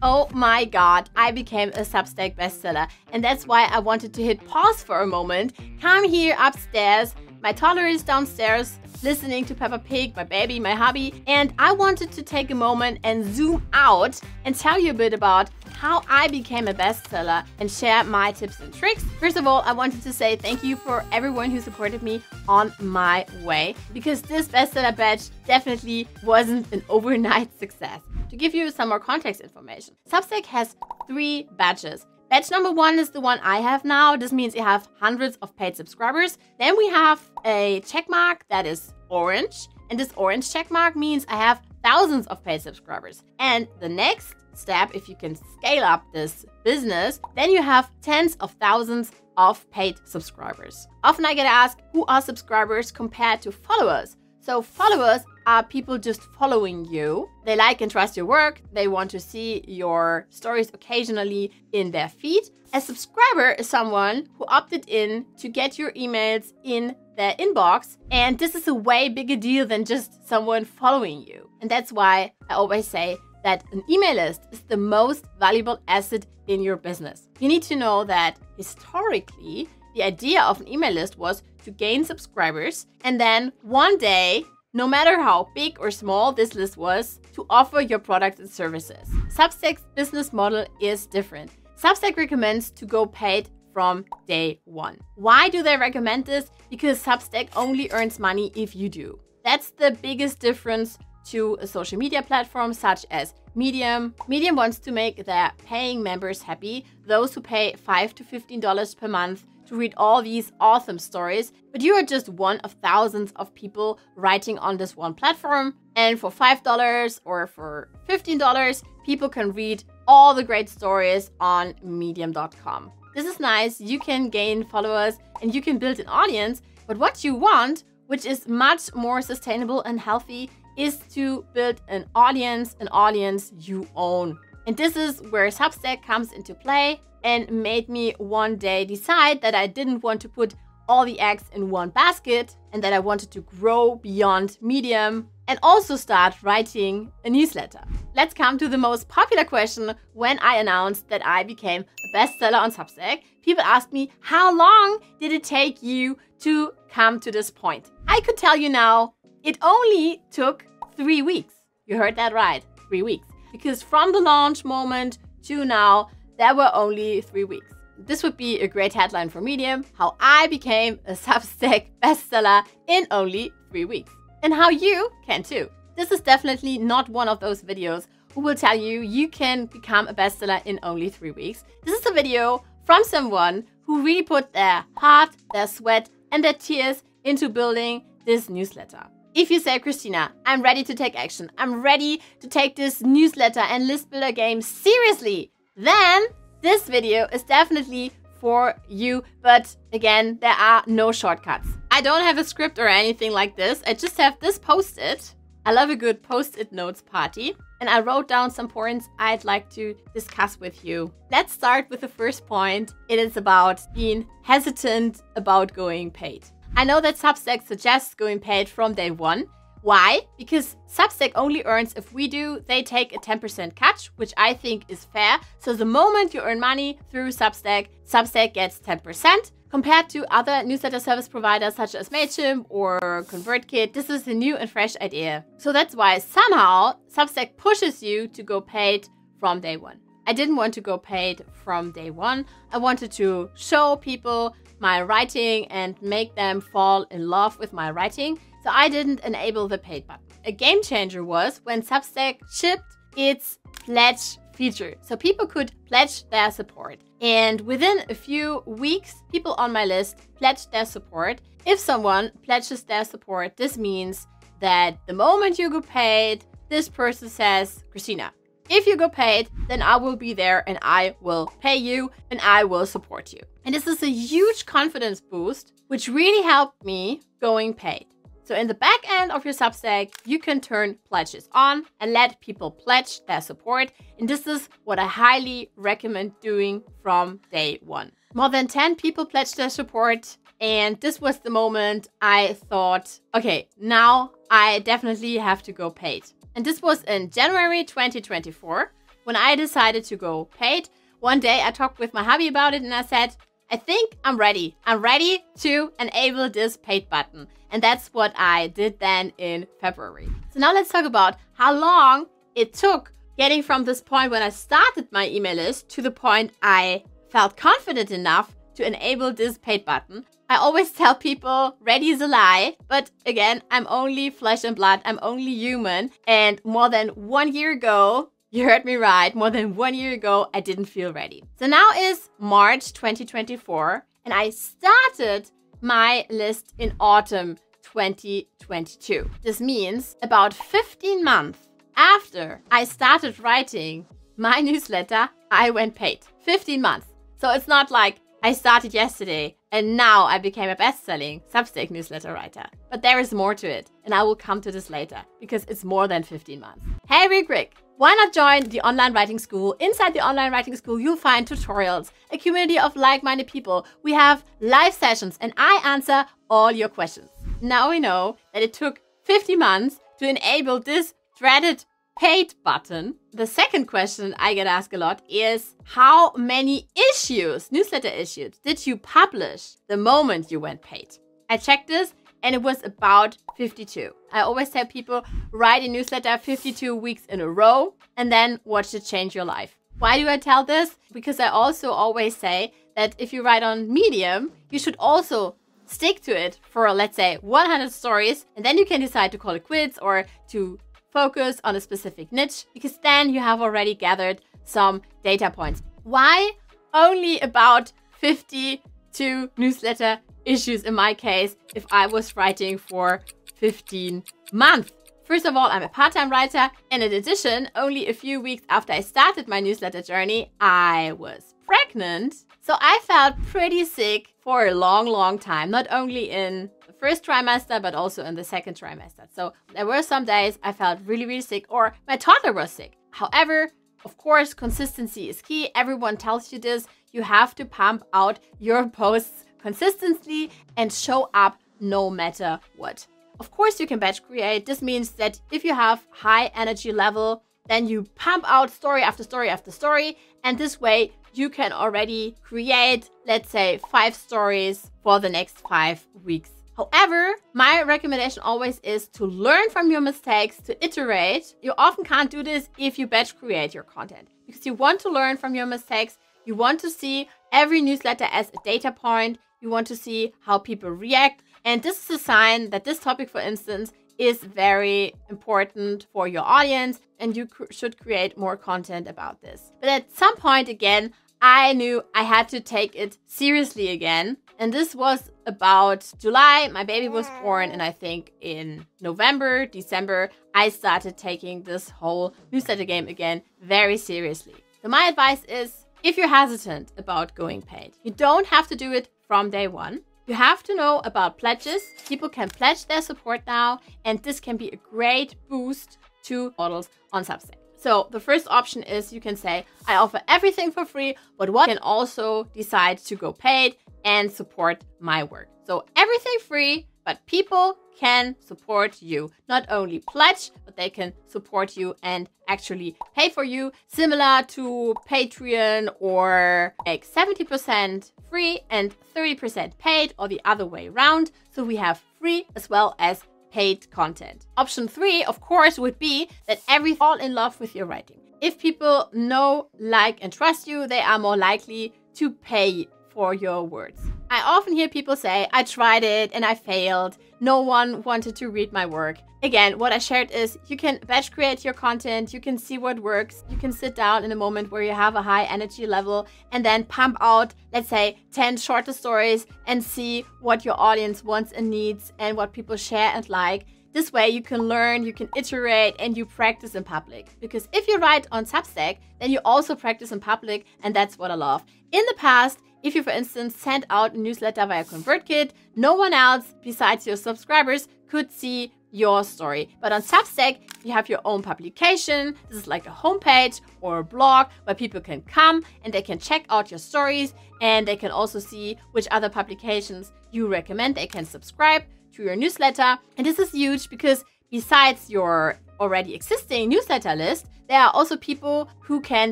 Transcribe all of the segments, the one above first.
Oh my god, I became a Substack bestseller, and that's why I wanted to hit pause for a moment, come here upstairs, my toddler is downstairs listening to Peppa Pig, my baby, my hubby, and I wanted to take a moment and zoom out and tell you a bit about how I became a bestseller and share my tips and tricks. First of all, I wanted to say thank you for everyone who supported me on my way, because this bestseller badge definitely wasn't an overnight success. To give you some more context information, Substack has 3 badges. Badge number 1 is the one I have now. This means you have hundreds of paid subscribers. Then we have a check mark that is orange. And this orange check mark means I have thousands of paid subscribers. And the next step, if you can scale up this business, then you have tens of thousands of paid subscribers. Often I get asked, who are subscribers compared to followers? So followers are people just following you. They like and trust your work. They want to see your stories occasionally in their feed. A subscriber is someone who opted in to get your emails in their inbox. And this is a way bigger deal than just someone following you. And that's why I always say that an email list is the most valuable asset in your business. You need to know that historically, the idea of an email list was to gain subscribers, and then one day, no matter how big or small this list was, to offer your products and services. Substack's business model is different. Substack recommends to go paid from day 1. Why do they recommend this? Because Substack only earns money if you do. That's the biggest difference to a social media platform such as Medium. Medium wants to make their paying members happy, those who pay $5 to $15 per month to read all these awesome stories, but you are just one of thousands of people writing on this one platform. And for $5 or for $15, people can read all the great stories on medium.com. This is nice. You can gain followers and you can build an audience, but what you want, which is much more sustainable and healthy, is to build an audience you own. And this is where Substack comes into play and made me one day decide that I didn't want to put all the eggs in one basket and that I wanted to grow beyond Medium and also start writing a newsletter. Let's come to the most popular question when I announced that I became a bestseller on Substack. People asked me, how long did it take you to come to this point? I could tell you now, it only took 3 weeks. You heard that right, 3 weeks. Because from the launch moment to now, there were only 3 weeks. This would be a great headline for Medium, how I became a Substack bestseller in only 3 weeks. And how you can too. This is definitely not one of those videos who will tell you you can become a bestseller in only 3 weeks. This is a video from someone who really put their heart, their sweat, and their tears into building this newsletter. If you say, Christina, I'm ready to take action, I'm ready to take this newsletter and list builder game seriously, then this video is definitely for you. But again, there are no shortcuts. I don't have a script or anything like this. I just have this post-it. I love a good post-it notes party. And I wrote down some points I'd like to discuss with you. Let's start with the first point. It is about being hesitant about going paid. I know that Substack suggests going paid from day 1. Why? Because Substack only earns if we do. They take a 10% cut, which I think is fair. So the moment you earn money through Substack, Substack gets 10%. Compared to other newsletter service providers such as Mailchimp or ConvertKit, this is a new and fresh idea. So that's why somehow Substack pushes you to go paid from day 1. I didn't want to go paid from day 1. I wanted to show people my writing and make them fall in love with my writing. So I didn't enable the paid button. A game changer was when Substack shipped its pledge feature. So people could pledge their support. And within a few weeks, people on my list pledged their support. If someone pledges their support, this means that the moment you go paid, this person says, Christina, if you go paid, then I will be there and I will pay you and I will support you. And this is a huge confidence boost, which really helped me going paid. So in the back end of your Substack, you can turn pledges on and let people pledge their support. And this is what I highly recommend doing from day 1. More than 10 people pledged their support. And this was the moment I thought, okay, now I definitely have to go paid. And this was in January 2024. when I decided to go paid, one day I talked with my hubby about it and I said, I think I'm ready. I'm ready to enable this paid button. And that's what I did then in February. So now let's talk about how long it took getting from this point when I started my email list to the point I felt confident enough to enable this paid button. I always tell people ready is a lie, but again, I'm only flesh and blood. I'm only human. And more than 1 year ago, you heard me right, more than 1 year ago, I didn't feel ready. So now is March 2024 and I started my list in autumn 2022. This means about 15 months after I started writing my newsletter, I went paid. 15 months. So it's not like I started yesterday and now I became a best-selling Substack newsletter writer. But there is more to it and I will come to this later because it's more than 15 months. Hey, real quick. Why not join the Online Writing School? Inside the Online Writing School, you'll find tutorials, a community of like-minded people. We have live sessions and I answer all your questions. Now we know that it took 50 months to enable this dreaded paid button. The second question I get asked a lot is how many issues, newsletter issues, did you publish the moment you went paid? I checked this and it was about 52. I always tell people write a newsletter 52 weeks in a row and then watch it change your life. Why do I tell this? Because I also always say that if you write on Medium, you should also stick to it for, let's say, 100 stories, and then you can decide to call it quits or to focus on a specific niche, because then you have already gathered some data points. Why only about 52 newsletter issues in my case if I was writing for 15 months? First of all, I'm a part-time writer, and in addition, only a few weeks after I started my newsletter journey, I was pregnant. So I felt pretty sick for a long time, not only in the first trimester, but also in the second trimester. So there were some days I felt really sick, or my toddler was sick. However, of course, consistency is key. Everyone tells you this. You have to pump out your posts consistently and show up no matter what. Of course, you can batch create. This means that if you have high energy level, then you pump out story after story after story. And this way you can already create, let's say, 5 stories for the next 5 weeks. However, my recommendation always is to learn from your mistakes, to iterate. You often can't do this if you batch create your content because you want to learn from your mistakes. You want to see every newsletter as a data point. You want to see how people react. And this is a sign that this topic, for instance, is very important for your audience and you should create more content about this. But at some point, again, I knew I had to take it seriously again. And this was about July. My baby was born, and I think in November, December, I started taking this whole newsletter game again very seriously. So my advice is, if you're hesitant about going paid, you don't have to do it from day one. You have to know about pledges. People can pledge their support now, and this can be a great boost to models on Substack. So the first option is you can say, I offer everything for free, but one can also decide to go paid and support my work. So everything free, but people can support you. Not only pledge, but they can support you and actually pay for you, similar to Patreon, or like 70% free and 30% paid, or the other way around. So we have free as well as paid content. Option 3, of course, would be that everyone fall in love with your writing. If people know, like, and trust you, they are more likely to pay for your words. I often hear people say, I tried it and I failed. No one wanted to read my work. Again, what I shared is you can batch create your content. You can see what works. You can sit down in a moment where you have a high energy level and then pump out, let's say, 10 shorter stories and see what your audience wants and needs and what people share and like. This way you can learn, you can iterate, and you practice in public. Because if you write on Substack, then you also practice in public, and that's what I love. In the past, if you, for instance, sent out a newsletter via ConvertKit, no one else besides your subscribers could see your story. But on Substack, you have your own publication. This is like a homepage or a blog where people can come and they can check out your stories, and they can also see which other publications you recommend. They can subscribe to your newsletter. And this is huge because besides your already existing newsletter list, there are also people who can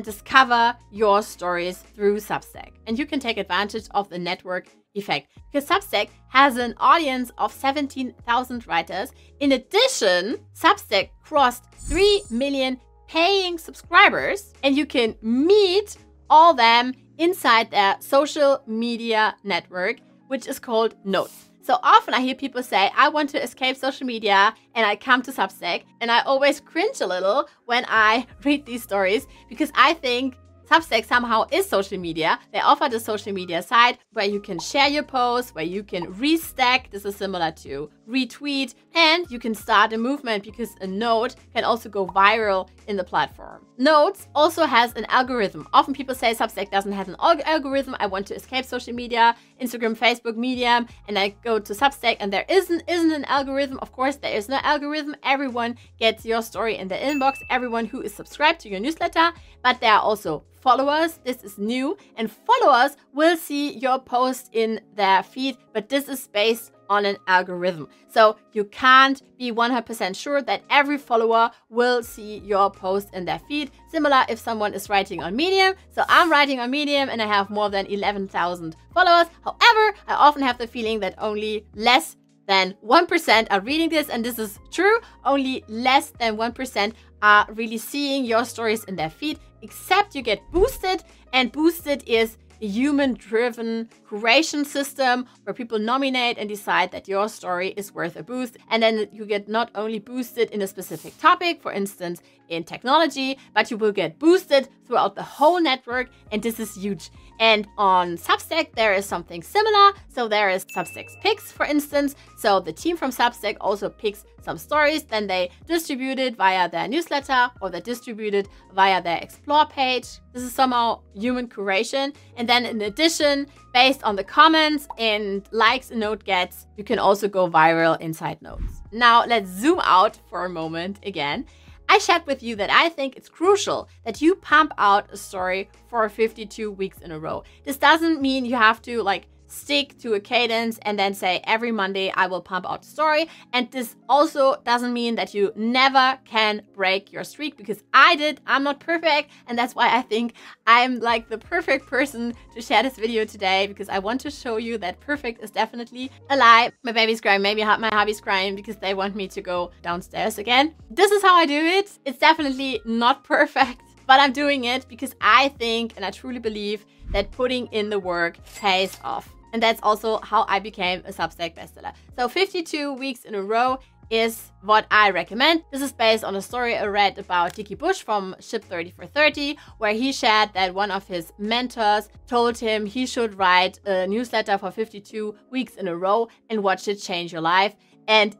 discover your stories through Substack. And you can take advantage of the network effect because Substack has an audience of 17,000 writers. In addition, Substack crossed 3 million paying subscribers, and you can meet all them inside their social media network, which is called Notes. So often I hear people say, I want to escape social media and I come to Substack, and I always cringe a little when I read these stories because I think Substack somehow is social media. They offer the social media side where you can share your posts, where you can restack. This is similar to retweet, and you can start a movement because a note can also go viral in the platform. Notes also has an algorithm. Often people say Substack doesn't have an algorithm. I want to escape social media, Instagram, Facebook, Medium, and I go to Substack and there isn't an algorithm. Of course, there is no algorithm. Everyone gets your story in their inbox, everyone who is subscribed to your newsletter, but there are also followers. This is new, and followers will see your post in their feed, but this is based on an algorithm. So you can't be 100% sure that every follower will see your post in their feed. Similar if someone is writing on Medium. So I'm writing on Medium and I have more than 11,000 followers. However, I often have the feeling that only less than 1% are reading this, and this is true. Only less than 1% are really seeing your stories in their feed, except you get boosted, and boosted is a human-driven curation system where people nominate and decide that your story is worth a boost. And then you get not only boosted in a specific topic, for instance, in technology, but you will get boosted throughout the whole network. And this is huge. And on Substack, there is something similar. So there is Substack's picks, for instance. So the team from Substack also picks some stories, then they distribute it via their newsletter or they distribute it via their explore page. This is somehow human curation. And then in addition, based on the comments and likes a note gets, you can also go viral inside Notes. Now let's zoom out for a moment again. I shared with you that I think it's crucial that you pump out a story for 52 weeks in a row. This doesn't mean you have to stick to a cadence and then say every Monday I will pump out a story. And this also doesn't mean that you never can break your streak, because I'm not perfect, and that's why I think I'm the perfect person to share this video today, because I want to show you that perfect is definitely a lie. My baby's crying, maybe my hubby's crying because they want me to go downstairs again. This is how I do it. It's definitely not perfect, but I'm doing it because I think and I truly believe that putting in the work pays off. And that's also how I became a Substack bestseller. So 52 weeks in a row is what I recommend. This is based on a story I read about Dickie Bush from Ship 30 for 30, where he shared that one of his mentors told him he should write a newsletter for 52 weeks in a row and watch it change your life. And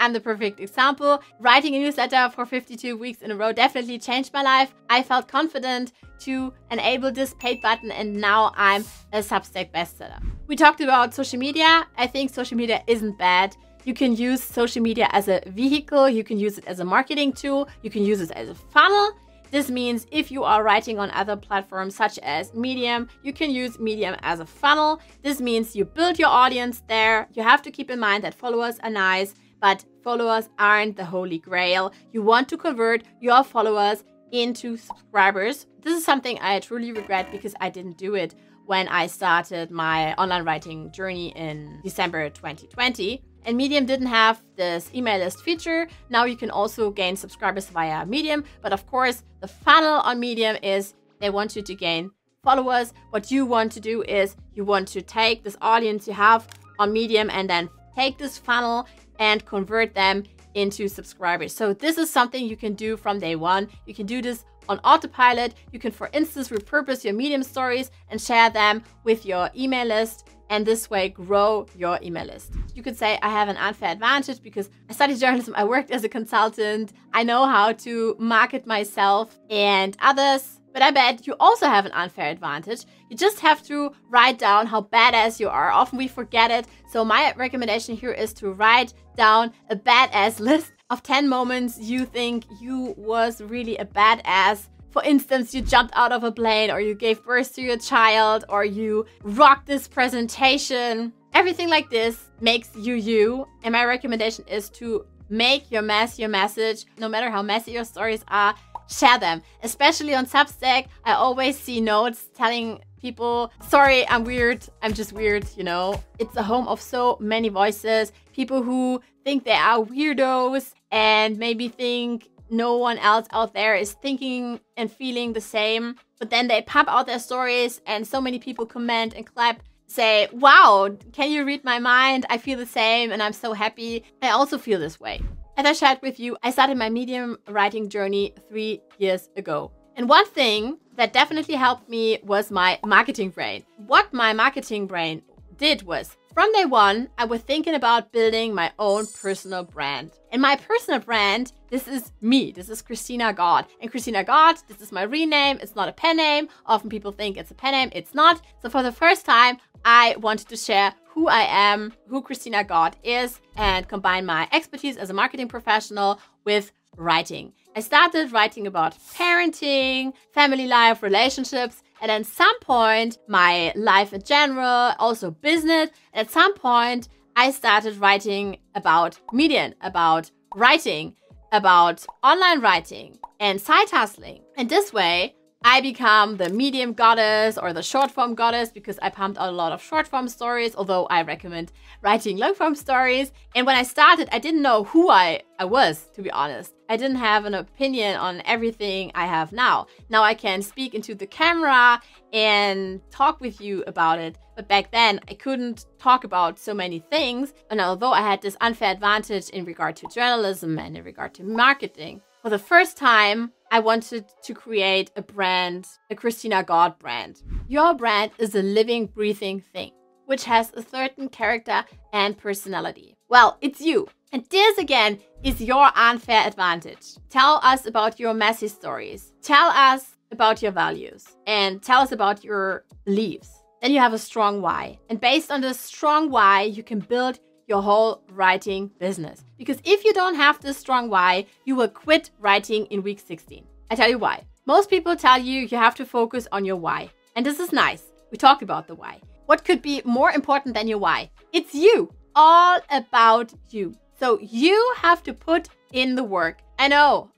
I'm the perfect example. Writing a newsletter for 52 weeks in a row definitely changed my life. I felt confident to enable this paid button, and now I'm a Substack bestseller. We talked about social media. I think social media isn't bad. You can use social media as a vehicle. You can use it as a marketing tool. You can use it as a funnel. This means if you are writing on other platforms such as Medium, you can use Medium as a funnel. This means you build your audience there. You have to keep in mind that followers are nice, but followers aren't the holy grail. You want to convert your followers into subscribers. This is something I truly regret because I didn't do it when I started my online writing journey in December 2020. And Medium didn't have this email list feature. Now you can also gain subscribers via Medium. But of course, the funnel on Medium is they want you to gain followers. What you want to do is you want to take this audience you have on Medium and then take this funnel and convert them into subscribers. So this is something you can do from day one. You can do this on autopilot. You can, for instance, repurpose your Medium stories and share them with your email list, and this way grow your email list. You could say I have an unfair advantage because I studied journalism, I worked as a consultant, I know how to market myself and others. But I bet you also have an unfair advantage. You just have to write down how badass you are. Often we forget it. So my recommendation here is to write down a badass list of 10 moments you think you was really a badass. For instance, you jumped out of a plane, or you gave birth to your child, or you rocked this presentation. Everything like this makes you you. And my recommendation is to Make your mess your message. No matter how messy your stories are, share them. Especially on Substack, I always see notes telling people, sorry, I'm weird. I'm just weird, you know. It's a home of so many voices. People who think they are weirdos and maybe think no one else out there is thinking and feeling the same. But then they pump out their stories and so many people comment and clap, say, wow, can you read my mind? I feel the same and I'm so happy. I also feel this way. As I shared with you, I started my Medium writing journey 3 years ago. And one thing that definitely helped me was my marketing brain. What my marketing brain did was, from day one, I was thinking about building my own personal brand. And my personal brand, this is me. This is Christina God. And Christina God, this is my real name. It's not a pen name. Often people think it's a pen name. It's not. So for the first time, I wanted to share who I am, who Christina God is, and combine my expertise as a marketing professional with writing. I started writing about parenting, family life, relationships, and at some point, my life in general, also business. And at some point, I started writing about Medium, about writing, about online writing and side hustling. And this way, I become the Medium goddess or the short form goddess because I pumped out a lot of short form stories, although I recommend writing long form stories. And when I started, I didn't know who I was, to be honest. I didn't have an opinion on everything I have now. Now I can speak into the camera and talk with you about it. But back then, I couldn't talk about so many things. And although I had this unfair advantage in regard to journalism and in regard to marketing, for the first time, I wanted to create a brand, a Christina God brand. Your brand is a living, breathing thing, which has a certain character and personality. Well, it's you. And this again is your unfair advantage. Tell us about your messy stories. Tell us about your values and tell us about your beliefs. Then you have a strong why. And based on this strong why, you can build your whole writing business. Because if you don't have this strong why, you will quit writing in week 16. I tell you why. Most people tell you you have to focus on your why. And this is nice. We talked about the why. What could be more important than your why? It's you. All about you. So you have to put in the work. I know.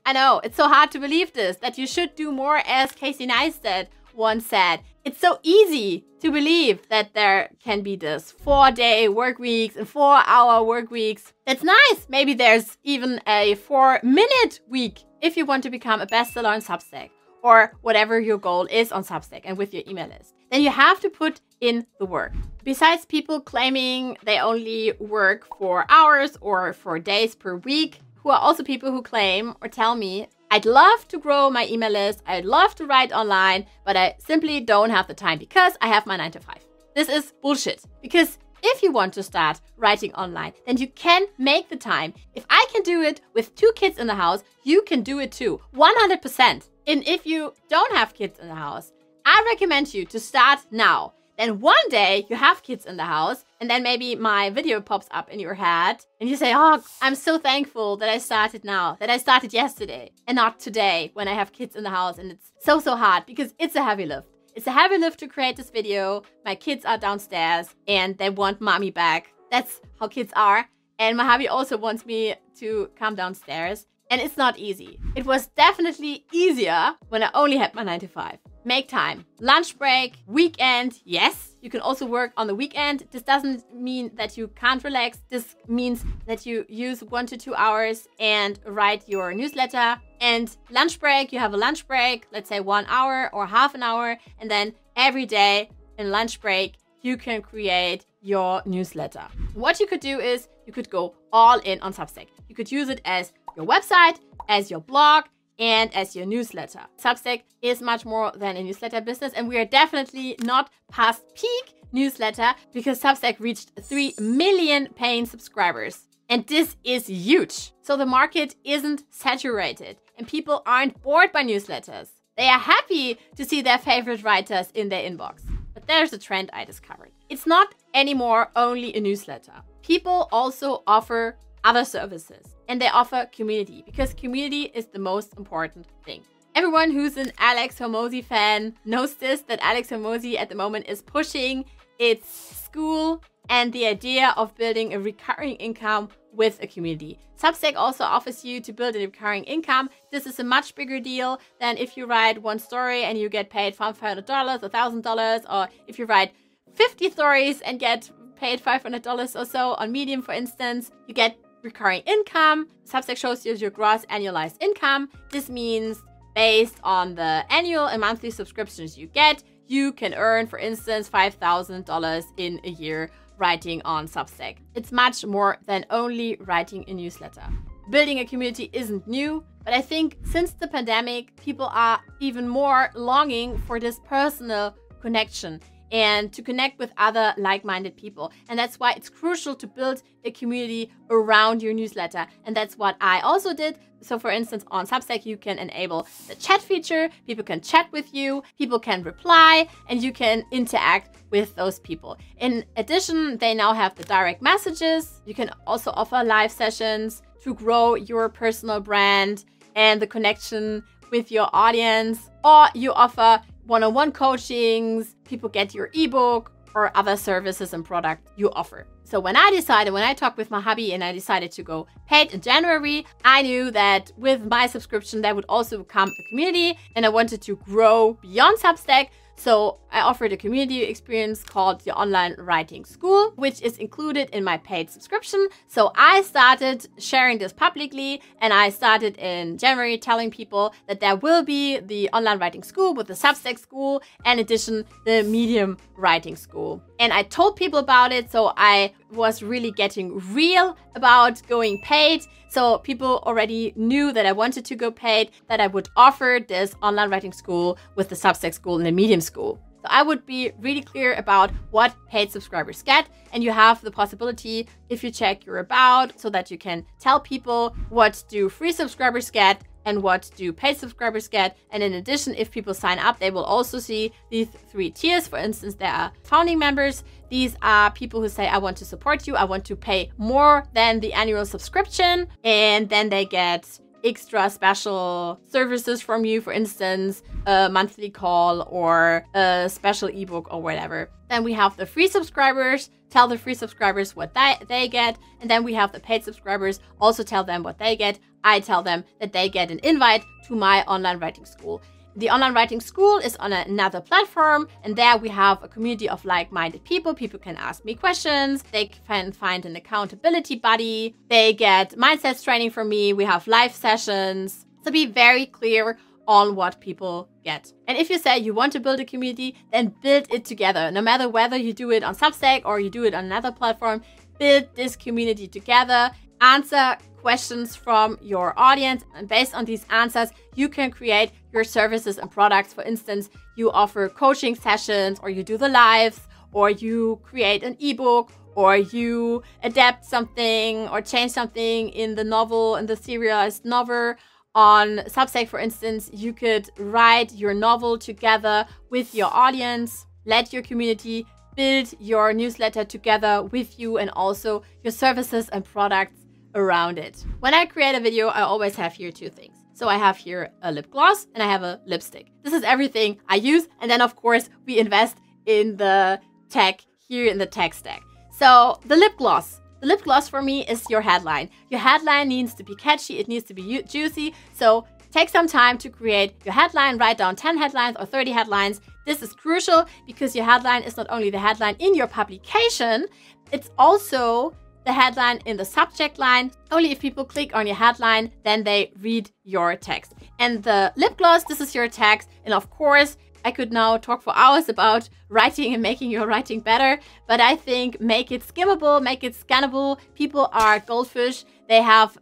It's so hard to believe this, that you should do more, as Casey Neistat once said. It's so easy to believe that there can be this 4-day work weeks and 4-hour work weeks. That's nice. Maybe there's even a 4-minute week if you want to become a bestseller on Substack or whatever your goal is on Substack and with your email list. Then you have to put in the work. Besides people claiming they only work 4 hours or 4 days per week, who are also people who claim or tell me, I'd love to grow my email list, I'd love to write online, but I simply don't have the time because I have my 9 to 5. This is bullshit. Because if you want to start writing online, then you can make the time. If I can do it with 2 kids in the house, you can do it too, 100%. And if you don't have kids in the house, I recommend you to start now. Then one day you have kids in the house and then maybe my video pops up in your head and you say, oh, I'm so thankful that I started now, that I started yesterday and not today when I have kids in the house. And it's so hard because it's a heavy lift. It's a heavy lift to create this video. My kids are downstairs and they want mommy back. That's how kids are. And my hubby also wants me to come downstairs. And it's not easy. It was definitely easier when I only had my 9 to 5. Make time. Lunch break, weekend, yes. You can also work on the weekend. This doesn't mean that you can't relax. This means that you use 1 to 2 hours and write your newsletter. And lunch break, you have a lunch break, let's say 1 hour or half an hour. And then every day in lunch break, you can create your newsletter. What you could do is you could go all in on Substack. You could use it as your website, as your blog, and as your newsletter. Substack is much more than a newsletter business, and we are definitely not past peak newsletter because Substack reached 3 million paying subscribers. And this is huge. So the market isn't saturated and people aren't bored by newsletters. They are happy to see their favorite writers in their inbox. But there's a trend I discovered. It's not anymore only a newsletter. People also offer other services and they offer community because community is the most important thing. Everyone who's an Alex Hormozi fan knows this, that Alex Hormozi at the moment is pushing its school and the idea of building a recurring income with a community. Substack also offers you to build a recurring income. This is a much bigger deal than if you write one story and you get paid $500 or $1,000, or if you write 50 stories and get paid $500 or so on Medium, for instance. You get recurring income. Substack shows you your gross annualized income. This means based on the annual and monthly subscriptions you get, you can earn, for instance, $5,000 in a year writing on Substack. It's much more than only writing a newsletter. Building a community isn't new, but I think since the pandemic, people are even more longing for this personal connection and to connect with other like-minded people. And that's why it's crucial to build a community around your newsletter. And that's what I also did. So for instance, on Substack, you can enable the chat feature. People can chat with you, people can reply, and you can interact with those people. In addition, they now have the direct messages. You can also offer live sessions to grow your personal brand and the connection with your audience, or you offer one-on-one coachings, people get your ebook or other services and products you offer. So when I talked with my hubby and I decided to go paid in January, I knew that with my subscription, there would also come a community, and I wanted to grow beyond Substack. So I offered a community experience called the Online Writing School, which is included in my paid subscription. So I started sharing this publicly, and I started in January telling people that there will be the Online Writing School with the Substack School, and in addition, the Medium Writing School. And I told people about it, so I was really getting real about going paid. So people already knew that I wanted to go paid, that I would offer this Online Writing School with the Substack School and the Medium School. So I would be really clear about what paid subscribers get, and you have the possibility, if you check your about, so that you can tell people what do free subscribers get and what do paid subscribers get. And in addition, if people sign up, they will also see these 3 tiers. For instance, there are founding members. These are people who say, I want to support you. I want to pay more than the annual subscription. And then they get extra special services from you, for instance, a monthly call or a special ebook or whatever. Then we have the free subscribers. Tell the free subscribers what they get. And then we have the paid subscribers. Also tell them what they get. I tell them that they get an invite to my Online Writing School. The Online Writing School is on another platform, and there we have a community of like-minded people. People can ask me questions. They can find an accountability buddy. They get mindset training from me. We have live sessions. So be very clear on what people get. And if you say you want to build a community, then build it together. No matter whether you do it on Substack or you do it on another platform, build this community together. Answer questions from your audience, and based on these answers, you can create your services and products. For instance, you offer coaching sessions, or you do the lives, or you create an ebook, or you adapt something or change something in the novel, in the serialized novel. On Substack, for instance, you could write your novel together with your audience. Let your community build your newsletter together with you, and also your services and products around it. When I create a video, I always have here 2 things. So I have here a lip gloss and I have a lipstick. This is everything I use. And then of course we invest in the tech here in the tech stack. So the lip gloss for me is your headline. Your headline needs to be catchy. It needs to be juicy. So take some time to create your headline. Write down 10 headlines or 30 headlines. This is crucial because your headline is not only the headline in your publication, it's also the headline in the subject line. Only if people click on your headline, then they read your text. And the lip gloss, this is your text. And of course, I could now talk for hours about writing and making your writing better, but I think make it skimmable, make it scannable. People are goldfish. They have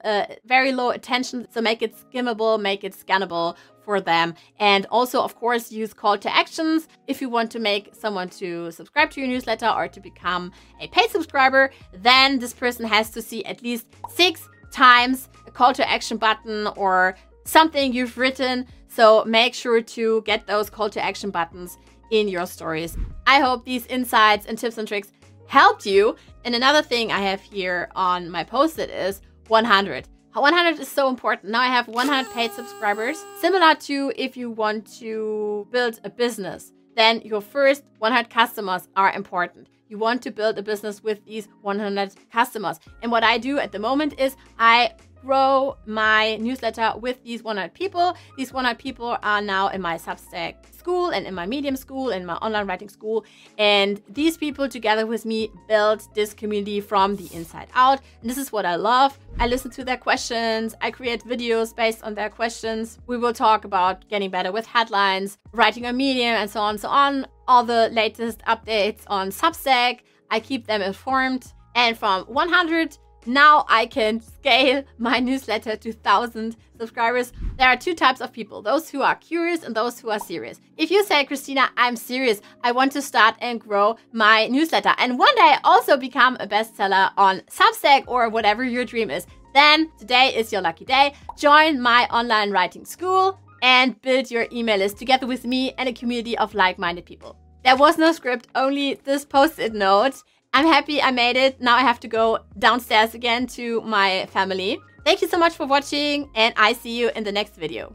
very low attention, so make it skimmable, make it scannable for them. And also, of course, use call to actions. If you want to make someone to subscribe to your newsletter or to become a paid subscriber, then this person has to see at least 6 times a call to action button or something you've written. So make sure to get those call to action buttons in your stories. I hope these insights and tips and tricks helped you. And another thing I have here on my post-it is 100. 100 is so important. Now I have 100 paid subscribers. Similar to if you want to build a business, then your first 100 customers are important. You want to build a business with these 100 customers. And what I do at the moment is I grow my newsletter with these 100 people. These 100 people are now in my Substack school and in my Medium school and my online writing school. And these people together with me build this community from the inside out. And this is what I love. I listen to their questions. I create videos based on their questions. We will talk about getting better with headlines, writing on Medium, and so on and so on. All the latest updates on Substack. I keep them informed. And from 100, now I can scale my newsletter to 1,000 subscribers. There are two types of people, those who are curious and those who are serious. If you say, Christina, I'm serious, I want to start and grow my newsletter and one day also become a bestseller on Substack or whatever your dream is, then today is your lucky day. Join my online writing school and build your email list together with me and a community of like-minded people. There was no script, only this post-it note. I'm happy I made it. Now I have to go downstairs again to my family. Thank you so much for watching and I see you in the next video.